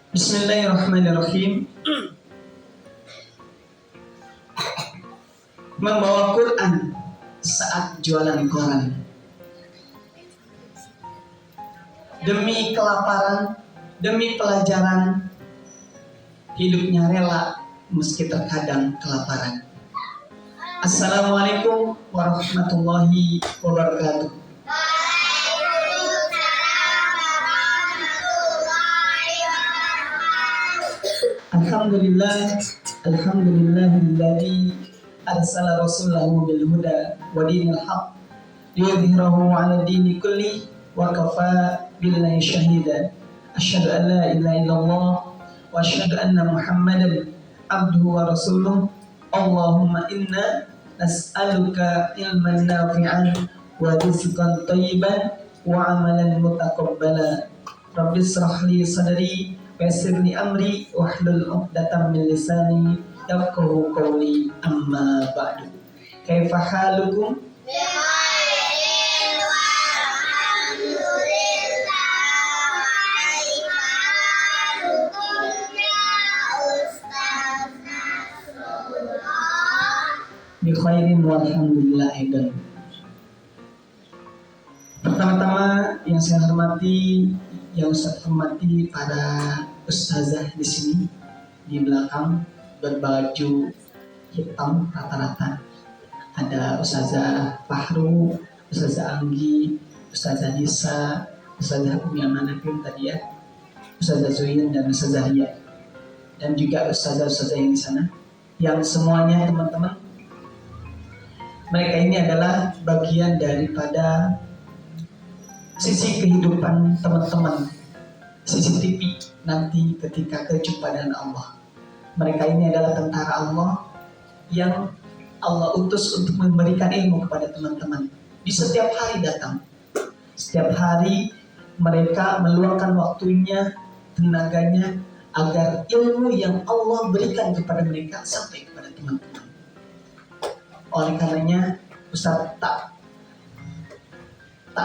Bismillahirrahmanirrahim. Membawa Quran saat jualan koran. Demi kelaparan, demi pelajaran, hidupnya rela meski terkadang kelaparan. Assalamualaikum warahmatullahi wabarakatuh. Alhamdulillahilladzi arsala rasulahu bil huda wa dinil haqq liyudhhirahu 'ala dini kulli wa kafa billahi shahida. Asyhadu an la ilaha illallah wa asyhadu anna Muhammadan abduhu wa rasuluh. Allahumma inna nas'aluka ilman nafi'an wa rizqan thayyiban wa 'amalan mutaqabbala. Rabbi shrah li sadri wa yassir li amri wahlul 'uqdatam min lisani yafqahu qawli, amma ba'du. Kaifa halukum? Bi khairin walhamdulillah. Pertama-tama yang saya hormati, yang Ustaz hormati para ustazah di sini di belakang berbaju hitam rata-rata. Ada Ustazah Fahru, Ustazah Anggi, Ustazah Nisa, Ustazah Umi Amanapin tadi ya, Ustazah Zuin dan Ustazah Ria, dan juga ustazah-ustazah yang di sana, yang semuanya teman-teman, mereka ini adalah bagian daripada sisi kehidupan teman-teman, CCTV nanti ketika berjumpa dengan Allah. Mereka ini adalah tentara Allah yang Allah utus untuk memberikan ilmu kepada teman-teman. Di setiap hari datang, setiap hari mereka meluangkan waktunya, tenaganya, agar ilmu yang Allah berikan kepada mereka sampai kepada teman-teman. Oleh karenanya, Ustaz tak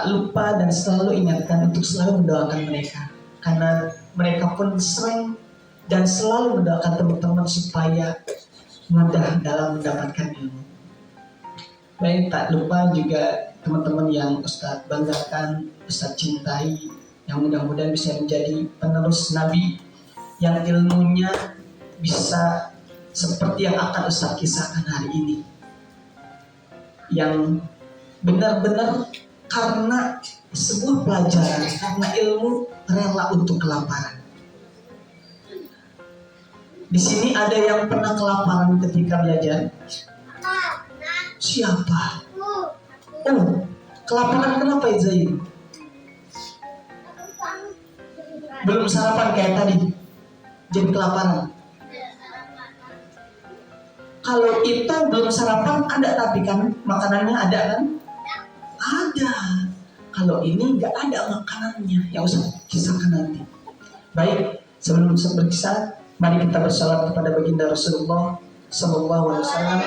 lupa dan selalu ingatkan untuk selalu mendoakan mereka, karena mereka pun sering dan selalu mendoakan teman-teman supaya mudah dalam mendapatkan ilmu. Baik, tak lupa juga teman-teman yang Ustaz banggakan, Ustaz cintai, yang mudah-mudahan bisa menjadi penerus Nabi, yang ilmunya bisa seperti yang akan Ustaz kisahkan hari ini, yang benar-benar karena sebuah pelajaran, karena ilmu rela untuk kelaparan. Di sini ada yang pernah kelaparan ketika belajar? Siapa? Oh, kelaparan kenapa ya Zain? Belum sarapan kayak tadi, jadi kelaparan. Kalau itu belum sarapan ada, tapi kan makanannya ada kan? Ada. Kalau ini nggak ada makanannya, yang usah kisahkan nanti. Baik, sebelum berkisah, mari kita bersalawat kepada baginda Rasulullah Sallallahu Alaihi Wasallam,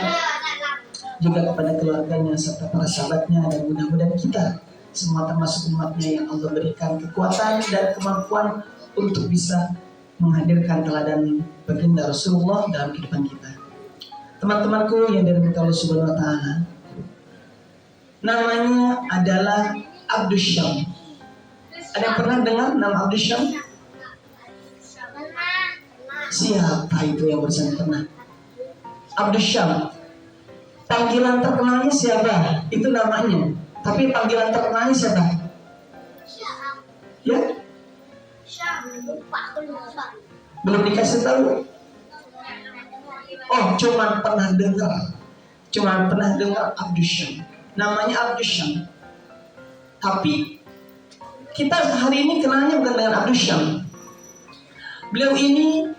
juga kepada keluarganya serta para sahabatnya, dan mudah-mudahan kita semua termasuk umatnya yang Allah berikan kekuatan dan kemampuan untuk bisa menghadirkan teladan baginda Rasulullah dalam kehidupan kita. Teman-temanku yang dirahmati Allah Subhanahu Wa Taala, namanya adalah Abdus Syam. Ada yang pernah dengar nama Abdus Syam? Siapa itu yang bersama pernah? Abdus Syam. Panggilan terkenalnya siapa? Itu namanya. Tapi panggilan terkenalnya siapa? Ya? Belum dikasih tahu. Oh, cuma pernah dengar Abdus Syam. Namanya Abdus Syam. Tapi kita hari ini kenalnya bukan dengan Abdus Syam. Beliau ini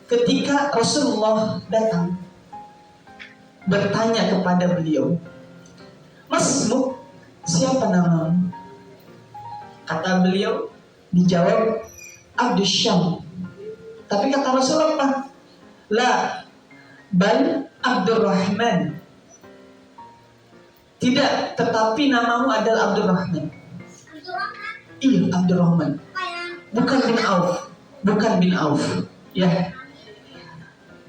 ketika Rasulullah datang bertanya kepada beliau, "Masmu, siapa namamu?" Kata beliau, dijawab Abdus Syam. Tapi kata Rasulullah apa? La, bal Abdurrahman. Tidak, tetapi namamu adalah Abdurrahman. Iya, Abdurrahman. Bukan bin Auf. bukan bin Auf. Ya,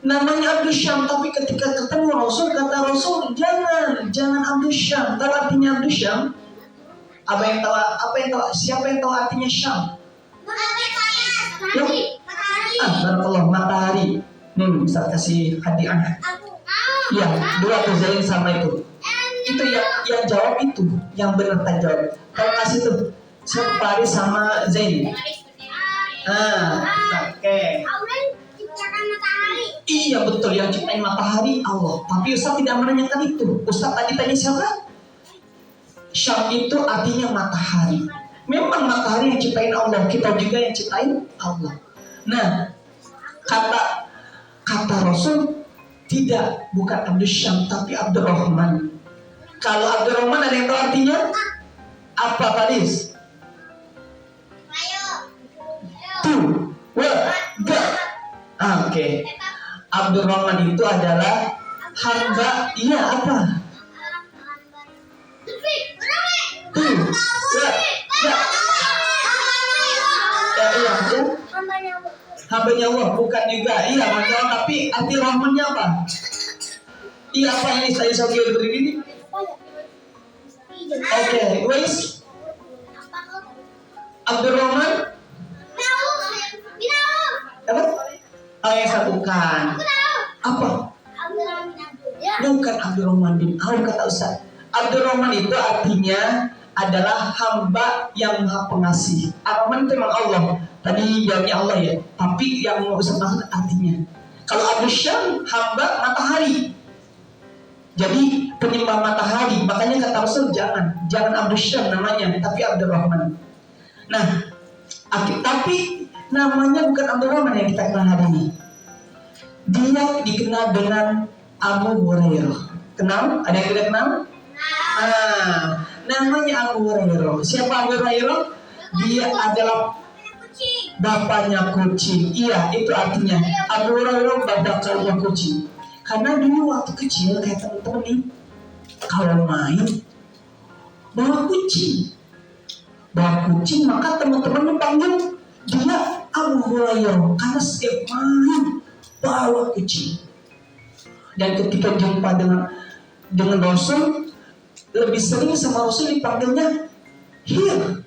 namanya Abdul Syam, tapi ketika ketemu Rasul, kata Rasul, jangan Abdul Syam. Tahu artinya Abdul Syam? Siapa yang tahu artinya Syam? Barakallah, matahari. Bisa kasih hadiah. Ya, dua terjalin sama itu. Itu yang jawab itu, yang benar tak jawab. Kalau kasih tuh, siapa Paris sama Zain? Oke. Iya betul, yang ciptain matahari Allah. Tapi Ustaz tidak menanyakan itu. Ustaz tadi tanya siapa? Syam itu artinya matahari. Memang matahari yang ciptain Allah, kita juga yang ciptain Allah. Nah, kata Rasul tidak, bukan Abdul Syam tapi Abdurrahman. Kalau Abdurrahman ada yang tahu artinya? Apa Faris? Oke. Abdurrahman itu adalah hamba. Iya apa? Iya. Hambanya Allah, bukan juga. Iya, hamba, tapi arti rahmannya apa? Iya apa ini saya sambil berdiri? Oke, wes. Abdurrahman. Apa? Oh yang satu bukan. Apa? Bukan Abdurrahman bin Auf kata Ustaz. Abdurrahman itu artinya adalah hamba yang maha pengasih. Ar-Rahman itu memang Allah. Tadi jawabnya Allah ya. Tapi yang mau Ustaz maksud artinya. Kalau Abdul Syam hamba matahari. Jadi penyembah matahari. Makanya kata Rasul jangan Abdul Syam namanya, tapi Abdurrahman. Nah, tapi namanya bukan Abdurrahman yang kita kenal hari ini. Dia dikenal dengan Abu Hurairah. Kenal? Ada yang tidak kenal? Namanya Abu Hurairah. Siapa Abu Hurairah? Dia adalah bapaknya kucing. Iya, itu artinya Abu Hurairah bapaknya kucing. Karena dulu waktu kecil kayak teman-teman nih, kalau main bawa kucing, maka teman-teman panggil dia Abu Hurairah karena setiap main bawa kucing. Dan ketika jumpa dengan Rasul, lebih sering sama Rasul dipanggilnya Hir.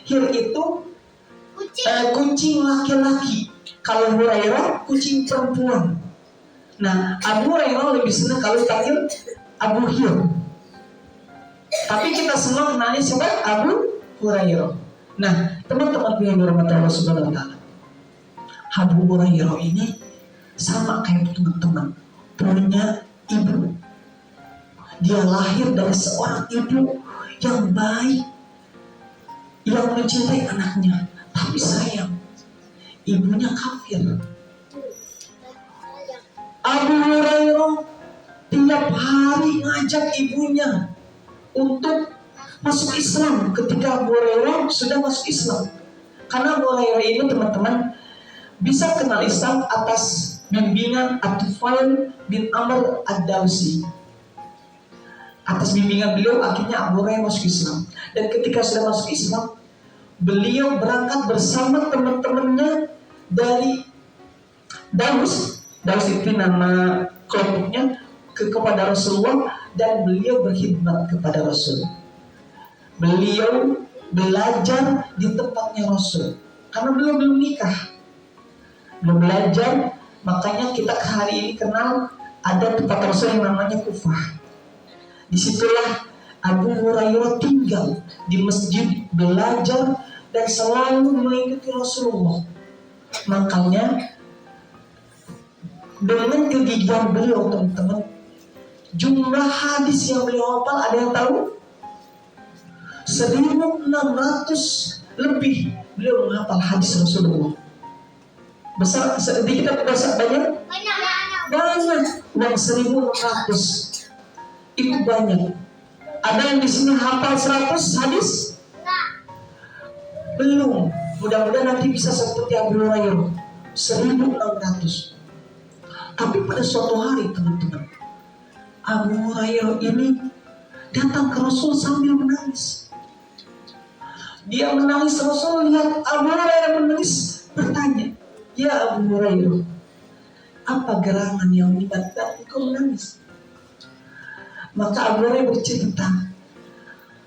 Hir itu kucing laki-laki. Kalau Hurairah kucing perempuan. Nah, Abu Hurairah lebih senang kalau dipanggil Abu Hir. Tapi kita semua kenalnya siapa? Abu Hurairah. Nah, teman-teman yang dirahmati Allah Subhanahu wa taala. Abu Hurairah ini sama kayak teman-teman, punya ibu. Dia lahir dari seorang ibu yang baik, yang mencintai anaknya, tapi sayang, ibunya kafir. Abu Hurairah tiap hari ngajak ibunya untuk masuk Islam ketika Abu Hurairah sudah masuk Islam. Karena Abu Hurairah ini teman-teman bisa kenal Islam atas bimbingan At-Tufail bin Amr Ad-Dawsi. Atas bimbingan beliau akhirnya Abu Hurairah masuk Islam. Dan ketika sudah masuk Islam, beliau berangkat bersama teman-temannya dari Daus itu nama kelompoknya kepada Rasulullah, dan beliau berkhidmat kepada Rasul. Beliau belajar di tempatnya Rasul karena beliau belum nikah, belum belajar. Makanya kita hari ini kenal ada tempat Rasul yang namanya Kufah. Disitulah Abu Hurairah tinggal di masjid, belajar dan selalu mengikuti Rasulullah. Makanya dengan kegigihan beliau teman-teman, jumlah hadis yang beliau hafal ada yang tahu? 1.600 lebih beliau menghafal hadis Rasulullah. Besar sedikit atau besar banyak? Banyak. Dan 1.600 itu banyak. Ada yang di sini hafal 100 hadis? Belum. Mudah-mudahan nanti bisa seperti Abu Hurairah 1.600. Tapi pada suatu hari teman-teman, Abu Hurairah ini datang ke Rasul sambil menangis. Dia menangis, Rasul lihat Abu Hurairah menangis, bertanya, "Ya Abu Hurairah, apa gerangan yang menyebabkan engkau menangis?" Maka Abu Hurairah bercerita,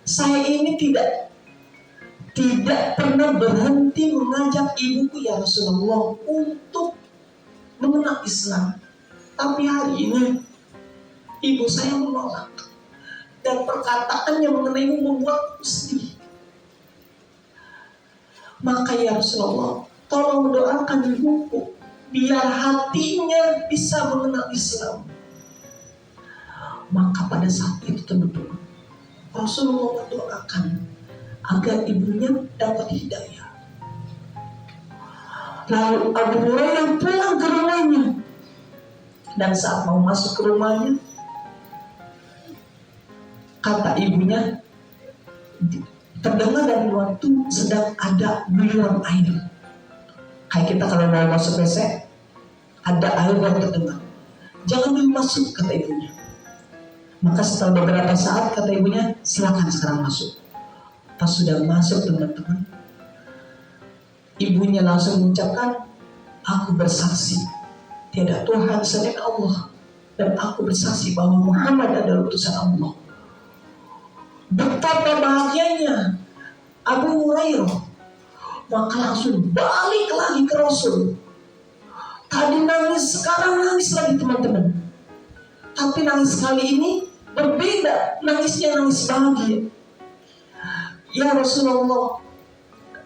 "Saya ini tidak pernah berhenti mengajak ibuku ya Rasulullah untuk mengenal Islam. Tapi hari ini ibu saya menolak. Dan perkataannya mengenaimu membuatku sedih. Maka ya Rasulullah, tolong doakan ibuku biar hatinya bisa mengenal Islam." Maka pada saat itu teman-teman, Rasulullah mendoakan agar ibunya dapat hidayah. Lalu Abu Hurairah pulang ke rumahnya. Dan saat mau masuk ke rumahnya, kata ibunya, terdengar dari luar itu sedang ada guyuran air. Kayak kita kalau mau masuk WC, ada air yang terdengar. "Jangan dulu masuk," kata ibunya. Maka setelah beberapa saat kata ibunya, "Silakan sekarang masuk." Pas sudah masuk teman-teman, ibunya langsung mengucapkan, "Aku bersaksi tiada Tuhan selain Allah, dan aku bersaksi bahwa Muhammad adalah utusan Allah." Betapa bahagianya Abu Hurairah. Maka langsung balik lagi ke Rasul. Tadi nangis, sekarang nangis lagi teman-teman. Tapi nangis kali ini berbeda. Nangisnya nangis bahagia. "Ya Rasulullah,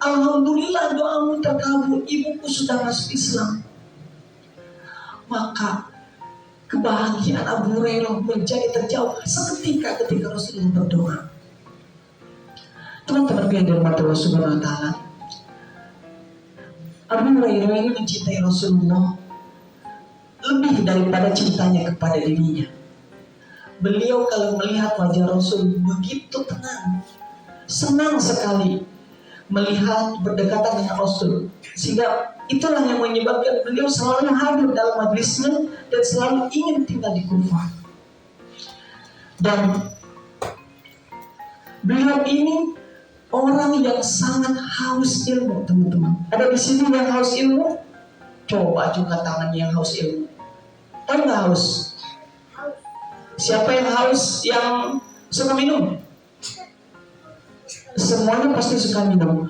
alhamdulillah doamu terkabul, ibuku sudah masuk Islam." Maka kebahagiaan Abu Hurairah menjadi terjauh seketika ketika Rasulullah berdoa. Teman-teman yang dirahmati Allah Subhanahu wa Ta'ala, Abu Hurairah ini mencintai Rasulullah lebih daripada cintanya kepada dirinya. Beliau kalau melihat wajah Rasul begitu tenang, senang sekali melihat berdekatan dengan Rasul, sehingga itulah yang menyebabkan beliau selalu hadir dalam majlisnya dan selalu ingin tinggal di Kufah. Dan beliau ini orang yang sangat haus ilmu, teman-teman. Ada di sini yang haus ilmu? Coba juga tangan yang haus ilmu. Tahu nggak haus? Siapa yang haus, yang suka minum? Semuanya pasti suka minum.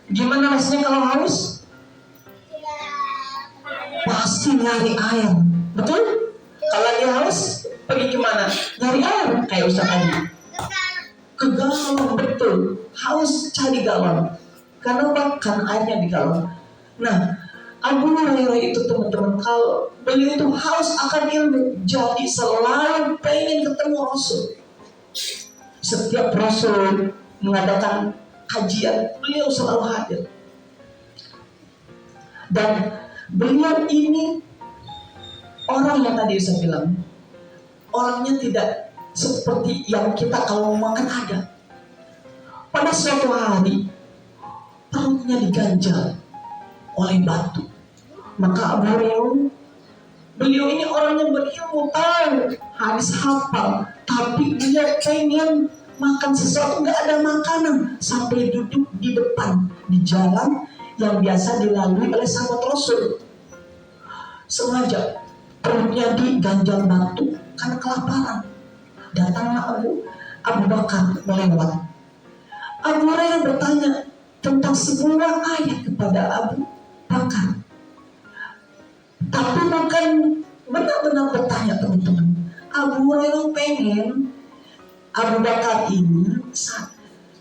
Gimana rasanya kalau haus? Pasti nyari air, betul? Kalau dia haus, pergi kemana? Nyari air, kayak Ustaz tadi. Ke galon, betul. Haus cari galon. Karena bahkan airnya di galon. Nah, Abu Hurairah itu teman-teman, kalau beliau itu haus akan ilmu, jadi selalu pengen ketemu Rasul. Setiap Rasul mengadakan kajian, beliau selalu hadir. Dan beliau ini orang yang tadi saya bilang, orangnya tidak seperti yang kita kalau makan ada. Pada suatu hari perutnya diganjal oleh batu. Maka Abu Hurairah, beliau ini orang yang berilmu, tahu hadis hafal, tapi dia pengen makan sesuatu, nggak ada makanan, sampai duduk di depan di jalan yang biasa dilalui oleh sahabat Rasul. Sengaja perutnya diganjal batu karena kelaparan. Datanglah Abu Bakar melewat. Abu Hurairah bertanya tentang sebuah ayat kepada Abu Bakar. Tapi bukan benar-benar bertanya, teman-teman. Abu Hurairah pengen Abu Bakar ini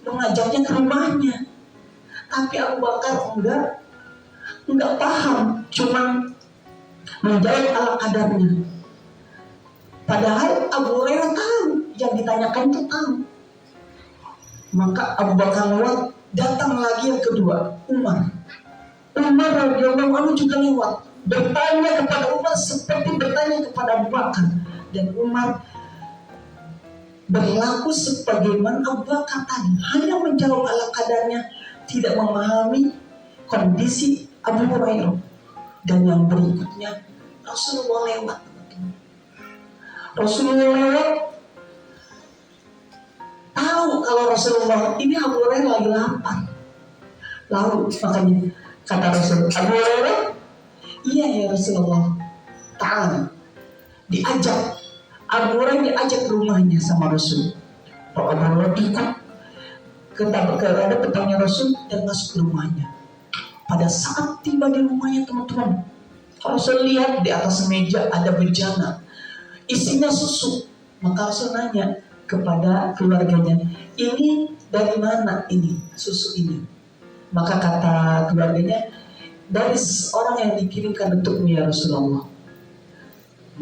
mengajaknya ke rumahnya. Tapi Abu Bakar enggak paham, cuma menjawab ala kadarnya. Padahal Abu Hurairah tahu, yang ditanyakan itu tahu. Maka Abu Bakar lewat, datang lagi yang kedua, Umar radhiyallahu anhu juga lewat, bertanya kepada Umar seperti bertanya kepada Abu Bakar. Dan Umar berlaku sebagaimana Abu Bakar tadi, hanya menjawab ala kadarnya, tidak memahami kondisi Abu Hurairah. Dan yang berikutnya Rasulullah lewat. Rasulullah lewat, tahu kalau Rasulullah ini Abu Hurairah lagi lapar. Lalu makanya kata Rasul, Abu Hurairah, iya ya Rasulullah, ta'ala. Diajak, Abu Hurairah diajak ke rumahnya sama Rasul. Abu Hurairah ikut ke ada tetangga Rasul dan masuk ke rumahnya. Pada saat tiba di rumahnya teman-teman, Rasul lihat di atas meja ada bejana, isinya susu. Maka Rasul nanya kepada keluarganya, ini dari mana ini susu ini? Maka kata keluarganya, dari seorang yang dikirimkan untukmu ya Rasulullah.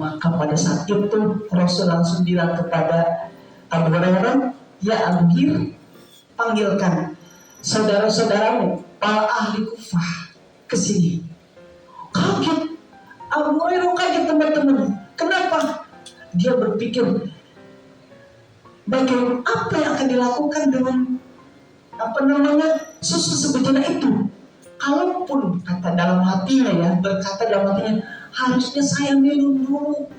Maka pada saat itu Rasul langsung bilang kepada Abu Hurairah, ya Abu Hir, panggilkan saudara-saudaramu, para ahli Kufah ke sini. Kaget, Abu Hurairah kaget teman-teman. Kenapa? Dia berpikir, bagaimana apa yang akan dilakukan dengan susu sebejana itu? Kalaupun kata dalam hatinya ya, berkata dalam hatinya, harusnya saya minum dulu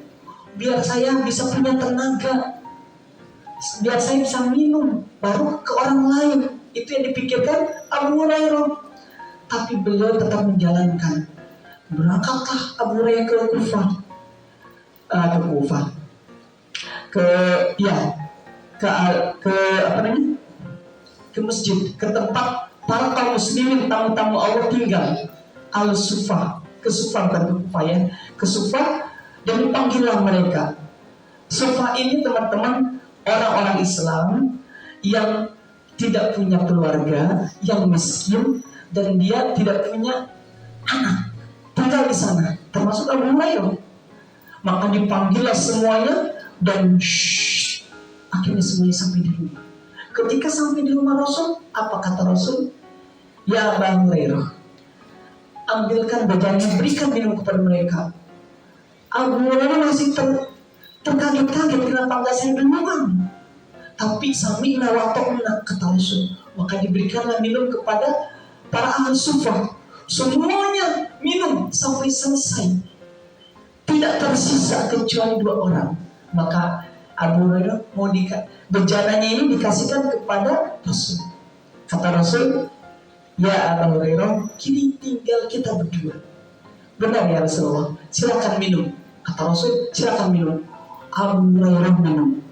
biar saya bisa punya tenaga, biar saya bisa minum baru ke orang lain. Itu yang dipikirkan Abu Hurairah. Tapi beliau tetap menjalankan. Berangkatlah Abu Hurairah ke Kufah, ke masjid, ke tempat para kaum muslimin, tamu-tamu Allah tinggal, al-Sufah, ke Sufah, bukan ke Kufah ya, ke Sufah, dan dipanggillah mereka. Sufah ini teman-teman orang-orang Islam yang tidak punya keluarga, yang miskin, dan dia tidak punya anak, tinggal di sana, termasuk Abu Hurairah. Maka dipanggillah semuanya dan akhirnya semuanya sampai di rumah. Ketika sampai di rumah Rasul, apa kata Rasul? Ya Abu Hurairah, ambilkan bejananya, berikan minum kepada mereka. Abu Hurairah masih terkaget-kaget, kenapa enggak saya duluan? Tapi sami'na wa ta'na, kata Rasul. Maka diberikanlah minum kepada para ahli Sufah. Semuanya minum sampai selesai, tidak tersisa kecuali 2 orang. Maka Abu Hurairah mau bejananya ini dikasihkan kepada Rasul. Kata Rasul, ya Abu Hurairah, kini tinggal kita berdua. Benar ya Rasulullah, silakan minum. Kata Rasul, silakan minum. Abu Hurairah minum.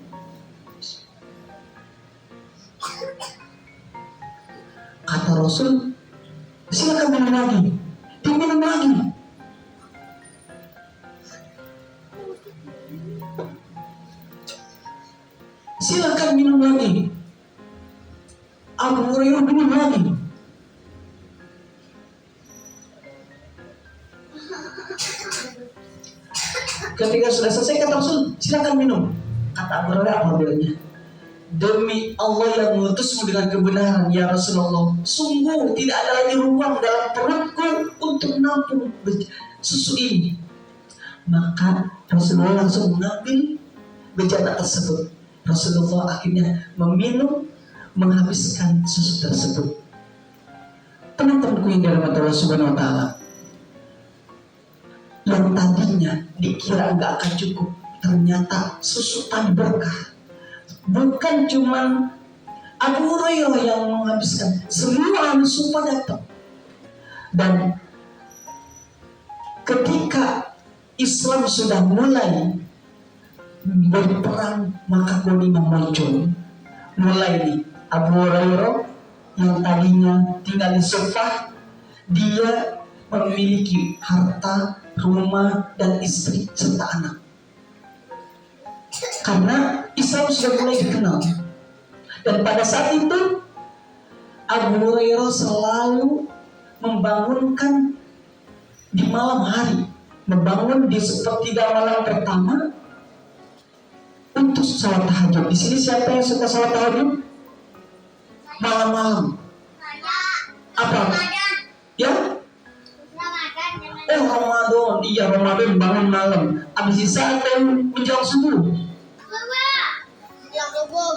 Kata Rasul, silakan minum lagi. Diminum lagi. Silakan minum lagi. Abu Hurairah minum lagi. Ketika sudah selesai kata Rasul, silakan minum. Kata Abu Hurairah, apa bilangnya? Demi Allah yang mengutusmu dengan kebenaran ya Rasulullah, sungguh tidak ada lagi ruang dalam perutku untuk menampung susu ini. Maka Rasulullah langsung mengambil bejana tersebut. Rasulullah akhirnya meminum, menghabiskan susu tersebut. Teman-temanku yang dirahmati Allah Subhanahu wa Ta'ala, yang tadinya dikira nggak akan cukup, ternyata susu tadi berkah. Bukan cuma Abu Hurairah yang menghabiskan, semua ahli Sufah datang. Dan ketika Islam sudah mulai berperang, maka Ghanimah muncul. Mulai nih Abu Hurairah yang tadinya tinggal di Sufah, dia memiliki harta, rumah, dan istri serta anak. Karena Islam sudah mulai dikenal. Dan pada saat itu Abu Hurairah selalu membangunkan di malam hari, membangun di sepertiga malam pertama untuk salat tahajud. Di sini siapa yang suka salat tahajud? Malam-malam. Apa? Ya? Ramadan. Iya, Ramadan bangun malam. Habis isya atau menjelang subuh?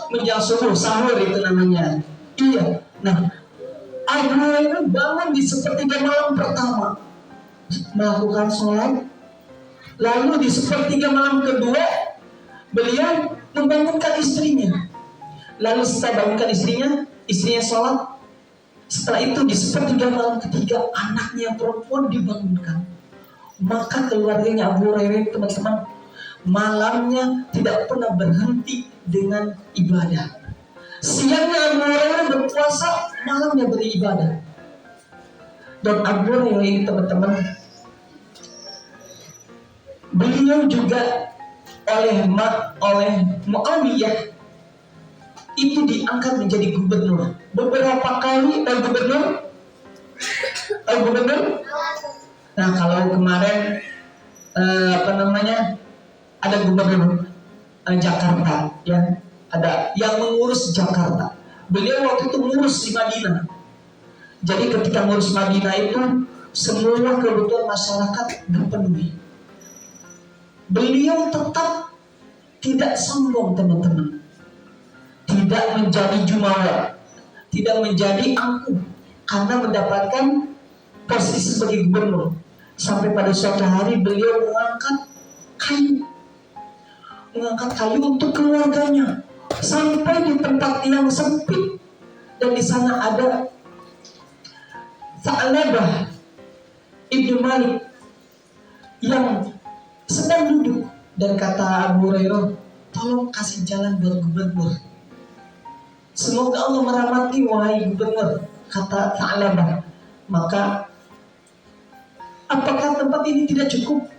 Menjelang subuh, sahur itu namanya. Iya. Nah, Abu Hurairah bangun di sepertiga malam pertama, melakukan sholat. Lalu di sepertiga malam kedua, beliau membangunkan istrinya. Lalu setelah bangunkan istrinya sholat. Setelah itu di sepertiga malam ketiga anaknya perempuan dibangunkan. Maka keluarganya Abu Hurairah, teman-teman, malamnya tidak pernah berhenti dengan ibadah. Siangnya Abu Hurairah berpuasa, malamnya beribadah. Dan Abu Hurairah ini, teman-teman, beliau juga oleh Muawiyah itu diangkat menjadi gubernur. Beberapa kali gubernur. Nah, kalau kemarin ada gubernur Jakarta, ya, ada yang mengurus Jakarta. Beliau waktu itu mengurus di Madinah. Jadi ketika mengurus Madinah itu semua kebutuhan masyarakat dipenuhi. Beliau tetap tidak sombong, teman-teman. Tidak menjadi jumawa, tidak menjadi angkuh karena mendapatkan posisi sebagai gubernur. Sampai pada suatu hari beliau mengangkat kayu untuk keluarganya sampai di tempat yang sempit, dan di sana ada Tha'labah Ibnu Malik yang sedang duduk, dan kata Abu Hurairah, tolong kasih jalan buat gubernur. Semoga Allah merahmati wahai gubernur, kata Tha'labah. Maka apakah tempat ini tidak cukup?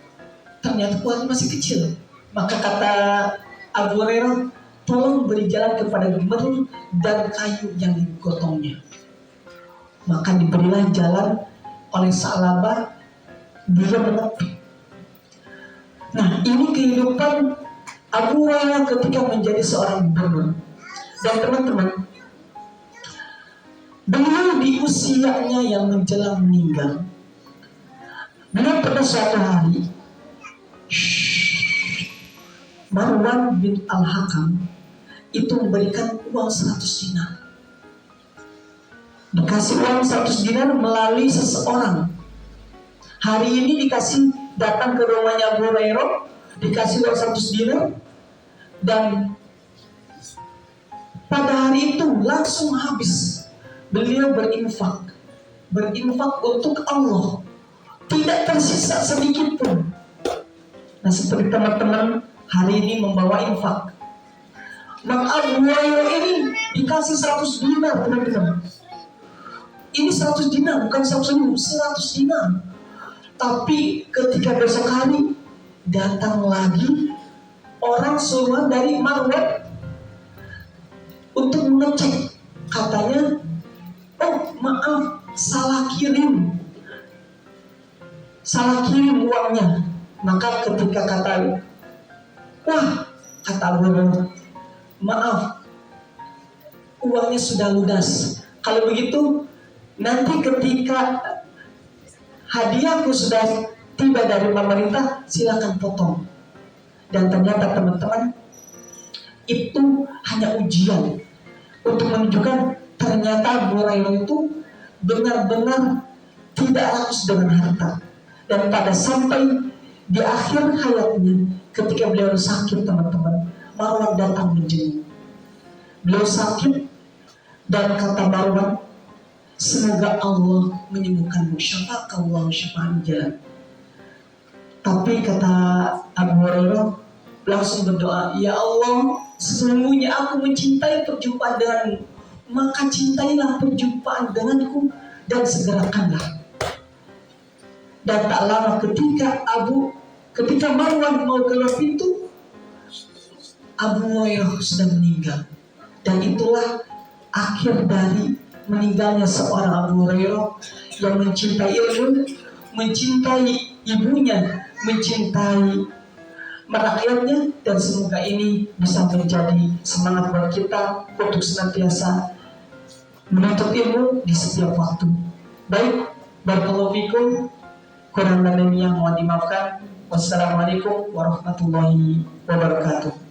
Ternyata kuatnya masih kecil. Maka kata Abu Hurairah, tolong beri jalan kepada gubernur dan kayu yang digotongnya. Maka diberilah jalan oleh Tha'labah, dia menepi. Nah, ini kehidupan Abu Hurairah ketika menjadi seorang gubernur. Dan teman-teman, beliau di usianya yang menjelang meninggal, beliau pada suatu hari, Marwan bin Al-Hakam itu memberikan uang 100 dinar. Dikasih uang 100 dinar melalui seseorang. Hari ini datang ke rumahnya Abu Hurairah, dikasih uang 100 dinar, dan pada hari itu langsung habis. Beliau berinfak untuk Allah, tidak tersisa sedikit pun. Nah, seperti teman-teman hari ini membawa infak, maka Abu Hurairah ini dikasih 100 dinar, teman-teman. Ini 100 dinar, bukan 100 dinar. Tapi ketika besok hari datang lagi orang suruhan dari Marwan untuk mengecek, katanya, oh maaf, salah kirim uangnya. Maka ketika kata Abu Hurairah, maaf, uangnya sudah lunas. Kalau begitu nanti ketika hadiahku sudah tiba dari pemerintah, silakan potong. Dan ternyata teman-teman, itu hanya ujian untuk menunjukkan ternyata Abu Hurairah itu benar-benar tidak rakus dengan harta. Dan pada sampai di akhir hayatnya, ketika beliau sakit, teman-teman, Marwan datang menjenguk. Beliau sakit, dan kata Marwan, semoga Allah menyembuhkanmu, syafakallahu syafa'an jalan. Tapi kata Abu Hurairah langsung berdoa, ya Allah, sesungguhnya aku mencintai perjumpaan denganmu, maka cintailah perjumpaan denganku dan segerakanlah. Dan tak lama ketika Marwan mau keluar pintu, Abu Hurairah sudah meninggal. Dan itulah akhir dari meninggalnya seorang Abu Hurairah yang mencintai ilmu, mencintai ibunya, mencintai merakyatnya. Dan semoga ini bisa menjadi semangat buat kita untuk senantiasa menuntut ilmu di setiap waktu. Baik, barakallahu fikum, kurang dan lebihnya mohon dimaafkan. Wassalamualaikum warahmatullahi wabarakatuh.